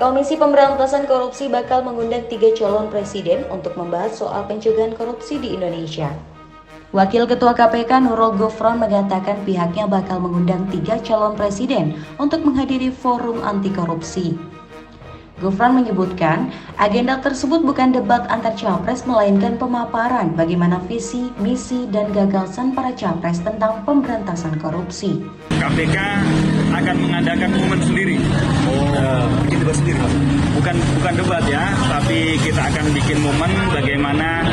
Komisi Pemberantasan Korupsi bakal mengundang 3 calon presiden untuk membahas soal pencegahan korupsi di Indonesia. Wakil Ketua KPK Nurul Gufron mengatakan pihaknya bakal mengundang 3 calon presiden untuk menghadiri forum anti korupsi. Gufron menyebutkan, agenda tersebut bukan debat antar capres melainkan pemaparan bagaimana visi, misi, dan gagasan para capres tentang pemberantasan korupsi. KPK akan mengadakan momen sendiri. Bikin debat sendiri, Mas? Bukan debat ya, tapi kita akan bikin momen bagaimana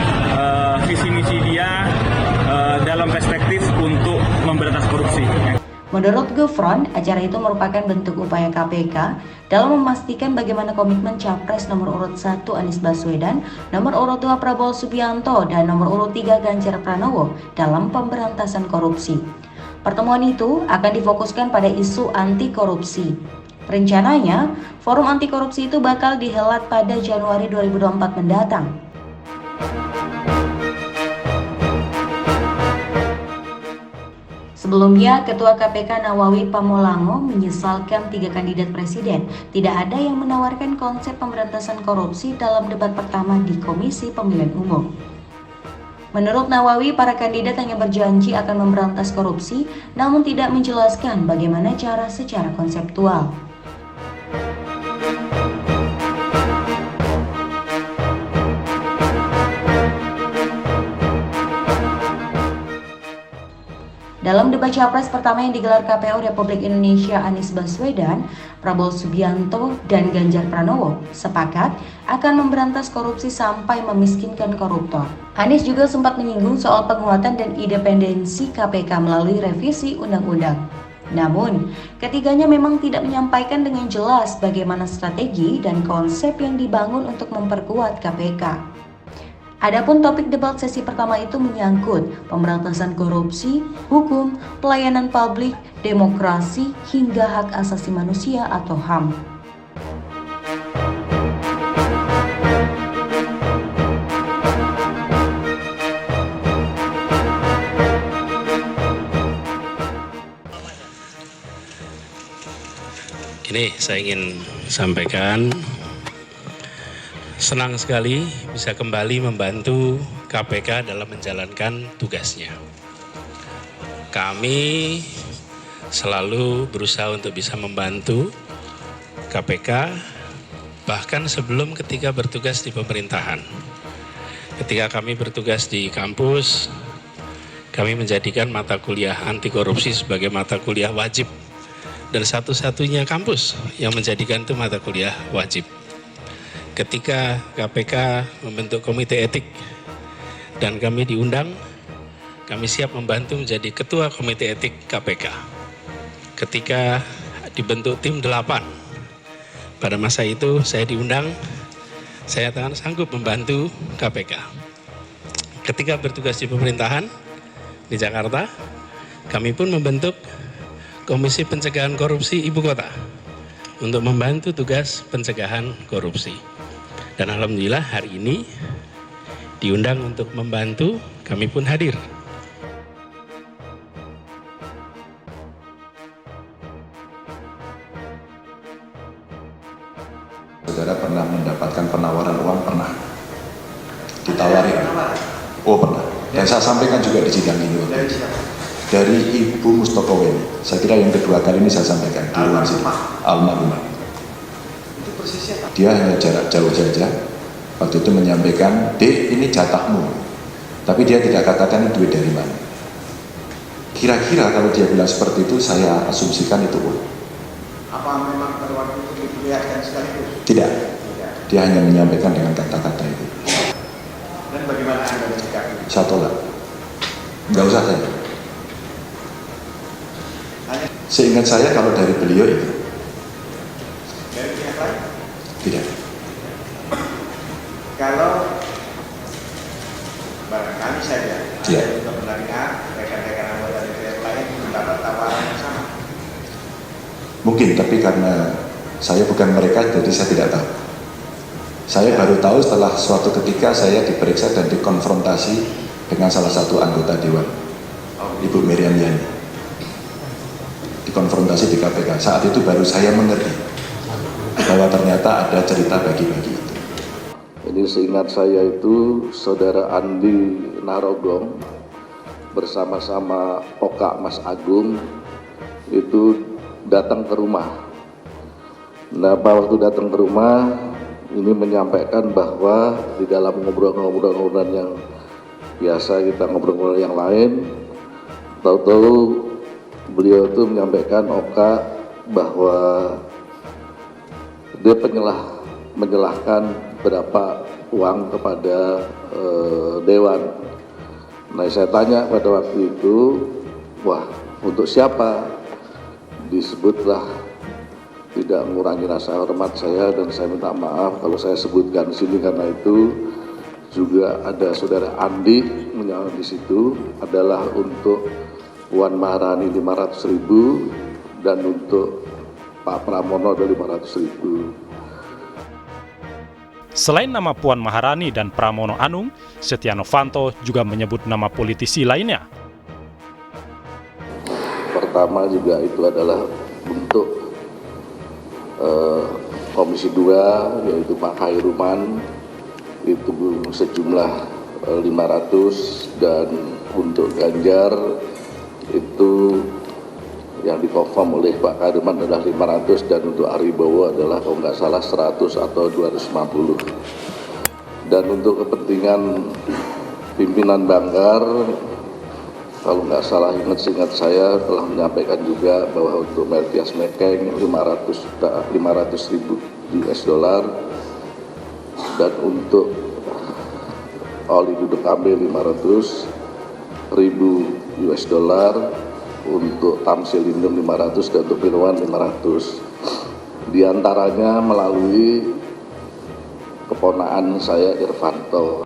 visi misi dia dalam perspektif untuk memberantas korupsi. Menurut Gufron, acara itu merupakan bentuk upaya KPK dalam memastikan bagaimana komitmen Capres nomor urut 1 Anies Baswedan, nomor urut 2 Prabowo Subianto, dan nomor urut 3 Ganjar Pranowo dalam pemberantasan korupsi. Pertemuan itu akan difokuskan pada isu anti korupsi. Rencananya, forum anti korupsi itu bakal dihelat pada Januari 2024 mendatang. Sebelumnya, Ketua KPK Nawawi Pamolango menyesalkan 3 kandidat presiden tidak ada yang menawarkan konsep pemberantasan korupsi dalam debat pertama di Komisi Pemilihan Umum. Menurut Nawawi, para kandidat hanya berjanji akan memberantas korupsi, namun tidak menjelaskan bagaimana cara secara konseptual. Dalam debat capres pertama yang digelar KPU Republik Indonesia, Anies Baswedan, Prabowo Subianto, dan Ganjar Pranowo sepakat akan memberantas korupsi sampai memiskinkan koruptor. Anies juga sempat menyinggung soal penguatan dan independensi KPK melalui revisi undang-undang. Namun, ketiganya memang tidak menyampaikan dengan jelas bagaimana strategi dan konsep yang dibangun untuk memperkuat KPK. Adapun topik debat sesi pertama itu menyangkut pemberantasan korupsi, hukum, pelayanan publik, demokrasi, hingga hak asasi manusia atau HAM. Ini saya ingin sampaikan, senang sekali bisa kembali membantu KPK dalam menjalankan tugasnya. Kami selalu berusaha untuk bisa membantu KPK, bahkan sebelum ketika bertugas di pemerintahan. Ketika kami bertugas di kampus, kami menjadikan mata kuliah anti korupsi sebagai mata kuliah wajib. Dan satu-satunya kampus yang menjadikan itu mata kuliah wajib. Ketika KPK membentuk komite etik dan kami diundang, kami siap membantu menjadi ketua komite etik KPK. Ketika dibentuk tim 8, pada masa itu saya diundang, saya akan sanggup membantu KPK. Ketika bertugas di pemerintahan di Jakarta, kami pun membentuk Komisi Pencegahan Korupsi Ibu Kota untuk membantu tugas pencegahan korupsi. Dan alhamdulillah hari ini diundang untuk membantu, kami pun hadir. Saudara pernah mendapatkan penawaran uang? Pernah? Ditawarin? Oh pernah. Dan saya sampaikan juga di sidang ini. Dari Ibu Mustokoweni. Saya kira yang kedua kali ini saya sampaikan di ruang sidang. Almarhumah. Dia hanya jarak jauh saja. Waktu itu menyampaikan, "Dek, ini jatahmu." Tapi dia tidak katakan duit dari mana. Kira-kira kalau dia bilang seperti itu, saya asumsikan itu uang. Apa memang pada waktu itu diperlihatkan sekaligus? Tidak. Dia hanya menyampaikan dengan kata-kata itu. Dan bagaimana Anda menyikapi? Saya tolak. Nggak usah saya. Seingat saya kalau dari beliau itu. Dari pihak lain? Tidak. Kalau barangkali saja, Ya. Anda juga pernah dengar rekan-rekan anggota DPR lain mendapat tawaran yang sama. Mungkin, tapi karena saya bukan mereka, jadi saya tidak tahu. Saya baru tahu setelah suatu ketika saya diperiksa dan dikonfrontasi dengan salah satu anggota Dewan, Ibu Miriam Yani. Dikonfrontasi di KPK. Saat itu baru saya mengerti bahwa ternyata ada cerita bagi-bagi itu. Ini seingat saya itu saudara Andi Narogong bersama-sama Oka Mas Agung itu datang ke rumah. Nah, waktu datang ke rumah ini menyampaikan bahwa di dalam ngobrol-ngobrol yang biasa kita ngobrol-ngobrol yang lain, tahu-tahu beliau itu menyampaikan Oka bahwa dia menyalahkan berapa uang kepada Dewan. Nah, saya tanya pada waktu itu, wah, untuk siapa? Disebutlah, tidak mengurangi rasa hormat saya, dan saya minta maaf kalau saya sebutkan di sini karena itu juga ada saudara Andi menyalahkan di situ adalah untuk Puan Maharani 500.000 dan untuk Pak Pramono ada 500.000. Selain nama Puan Maharani dan Pramono Anung, Setia Novanto juga menyebut nama politisi lainnya. Pertama juga itu adalah untuk Komisi 2 yaitu Pak Khairuman itu sejumlah 500, dan untuk Ganjar itu yang dikonfirm oleh Pak Khairuman adalah 500, dan untuk Aribowo adalah kalau nggak salah 100 atau 250. Dan untuk kepentingan pimpinan Banggar, kalau nggak salah ingat saya telah menyampaikan juga bahwa untuk Melkias Mekeng 500.000 US dollar, dan untuk Oli Duduk Kamil 500.000 US dollar, untuk Tamsil Lindung 500, dan untuk Firwan 500. Di antaranya melalui keponakan saya Irvanto.